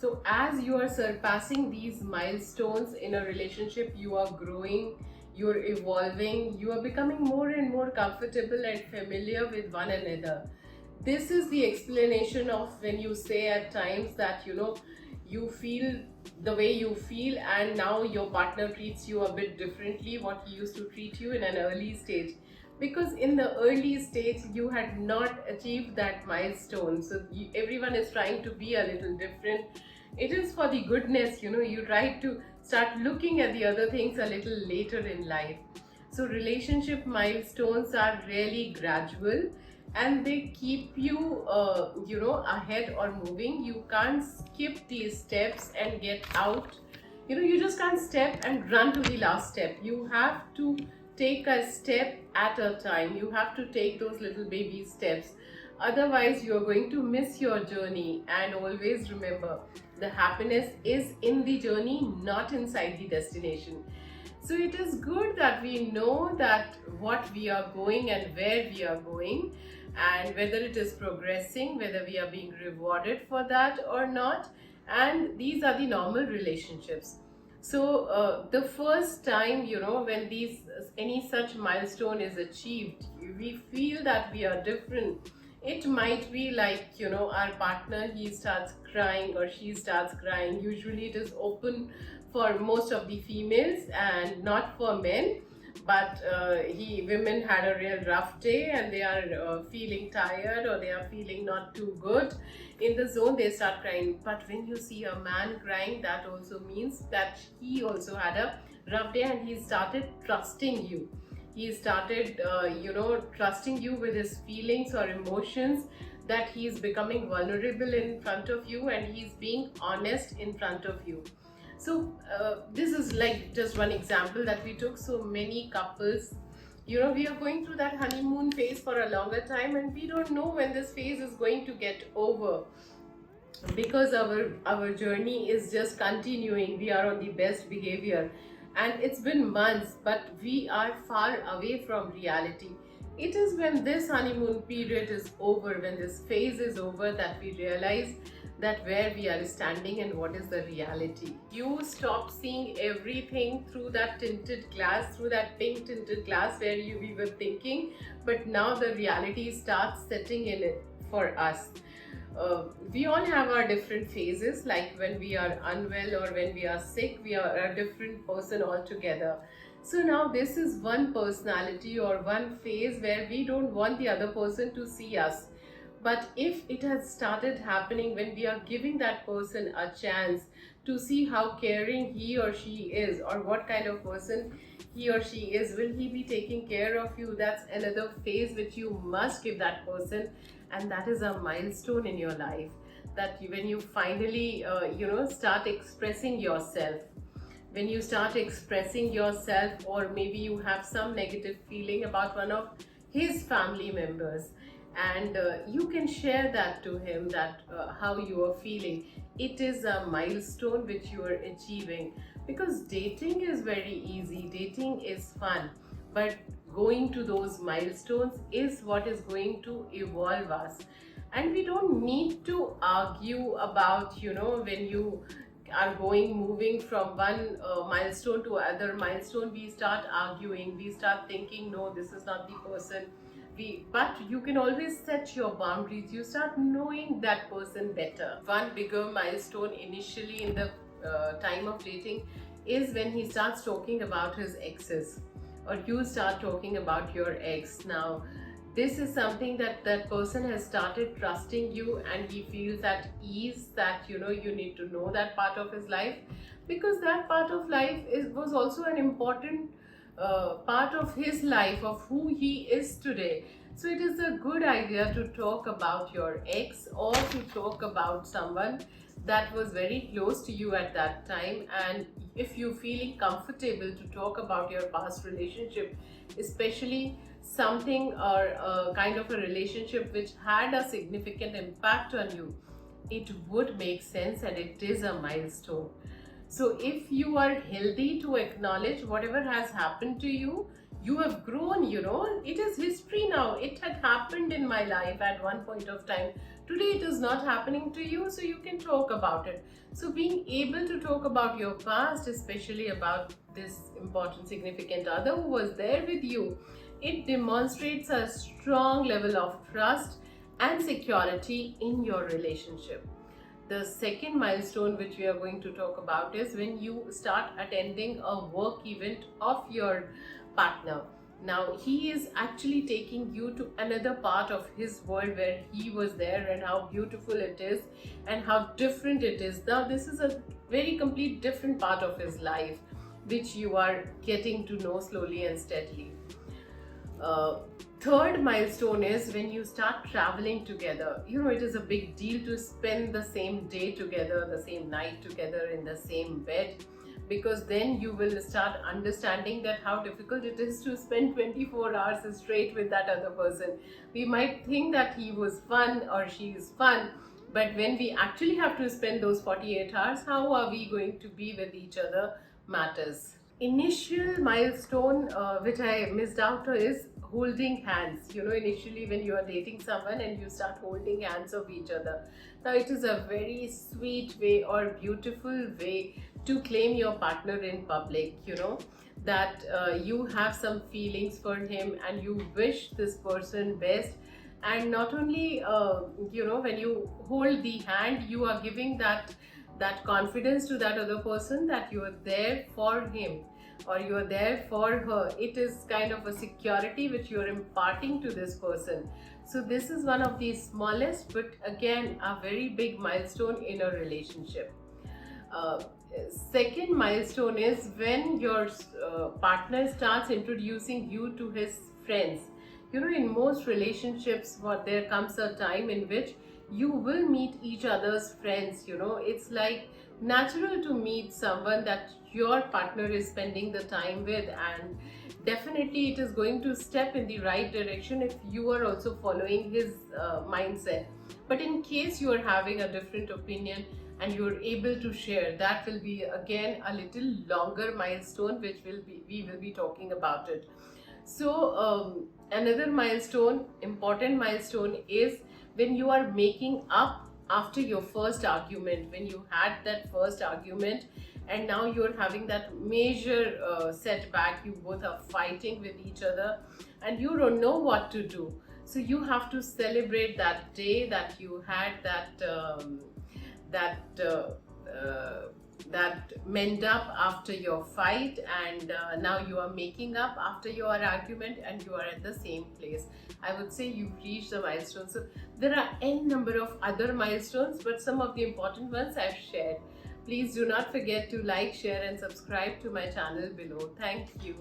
So as you are surpassing these milestones in a relationship, you are growing, you're evolving, you are becoming more and more comfortable and familiar with one another. This is the explanation of when you say at times that you feel the way you feel, and now your partner treats you a bit differently what he used to treat you in an early stage, because in the early stage you had not achieved that milestone. So everyone is trying to be a little different. It is for the goodness, you try to start looking at the other things a little later in life. So relationship milestones are really gradual, and they keep you ahead or moving. You can't skip these steps and get out. You just can't step and run to the last step. You have to take a step at a time. You have to take those little baby steps, otherwise you're going to miss your journey. And always remember, the happiness is in the journey, not inside the destination. So it is good that we know that what we are going and where we are going, and whether it is progressing, whether we are being rewarded for that or not. And these are the normal relationships. So the first time, when any such milestone is achieved, we feel that we are different. It might be like, our partner, he starts crying or she starts crying. Usually it is open for most of the females and not for men. But women had a real rough day and they are feeling tired, or they are feeling not too good in the zone, they start crying. But when you see a man crying, that also means that he also had a rough day and he started trusting you. He started trusting you with his feelings or emotions, that he is becoming vulnerable in front of you and he's being honest in front of you. So this is like just one example that we took. So many couples, we are going through that honeymoon phase for a longer time, and we don't know when this phase is going to get over, because our journey is just continuing. We are on the best behavior, and it's been months, but we are far away from reality. It is when this honeymoon period is over, when this phase is over, that we realize that where we are standing and what is the reality. You stop seeing everything through that tinted glass, through that pink tinted glass where we were thinking, but now the reality starts setting in it for us. We all have our different phases, like when we are unwell or when we are sick, we are a different person altogether. So now this is one personality or one phase where we don't want the other person to see us. But if it has started happening when we are giving that person a chance to see how caring he or she is, or what kind of person he or she is, will he be taking care of you? That's another phase which you must give that person, and that is a milestone in your life. That when you finally start expressing yourself, when you start expressing yourself, or maybe you have some negative feeling about one of his family members, and you can share that to him, that how you are feeling. It is a milestone which you are achieving, because dating is very easy, dating is fun, but going to those milestones is what is going to evolve us. And we don't need to argue about, when you are moving from one milestone to other milestone, we start arguing, we start thinking, no, this is not the person. But you can always set your boundaries. You start knowing that person better. One bigger milestone initially in the time of dating is when he starts talking about his exes, or you start talking about your ex. Now this is something that person has started trusting you, and he feels at ease that you need to know that part of his life, because that part of life was also an important part of his life, of who he is today. So it is a good idea to talk about your ex, or to talk about someone that was very close to you at that time. And if you're feeling comfortable to talk about your past relationship, especially something or a kind of a relationship which had a significant impact on you, it would make sense, and it is a milestone. So if you are healthy to acknowledge whatever has happened to you, you have grown, it is history now. It had happened in my life at one point of time. Today it is not happening to you, so you can talk about it. So being able to talk about your past, especially about this important significant other who was there with you, it demonstrates a strong level of trust and security in your relationship. The second milestone which we are going to talk about is when you start attending a work event of your partner. Now he is actually taking you to another part of his world where he was there, and how beautiful it is and how different it is. Now this is a very complete different part of his life which you are getting to know slowly and steadily. Third milestone is when you start traveling together. It is a big deal to spend the same day together, the same night together in the same bed, because then you will start understanding that how difficult it is to spend 24 hours straight with that other person. We might think that he was fun or she is fun, but when we actually have to spend those 48 hours, how are we going to be with each other matters. Initial milestone which I missed out is holding hands. Initially when you are dating someone and you start holding hands of each other. Now it is a very sweet way or beautiful way to claim your partner in public, that you have some feelings for him and you wish this person best. And not only when you hold the hand, you are giving that confidence to that other person that you are there for him or you are there for her. It is kind of a security which you are imparting to this person. So this is one of the smallest but again a very big milestone in a relationship. Second milestone is when your partner starts introducing you to his friends. In most relationships, there comes a time in which you will meet each other's friends. It's like natural to meet someone that your partner is spending the time with, and definitely it is going to step in the right direction if you are also following his mindset. But in case you are having a different opinion and you're able to share, that will be again a little longer milestone which we will be talking about it. So another important milestone is when you are making up after your first argument. When you had that first argument and now you're having that major setback, you both are fighting with each other and you don't know what to do. So you have to celebrate that day that you had that mend up after your fight, and now you are making up after your argument and you are at the same place. I would say you've reached the milestone. So there are n number of other milestones, but some of the important ones I've shared. Please do not forget to like, share and subscribe to my channel below. Thank you.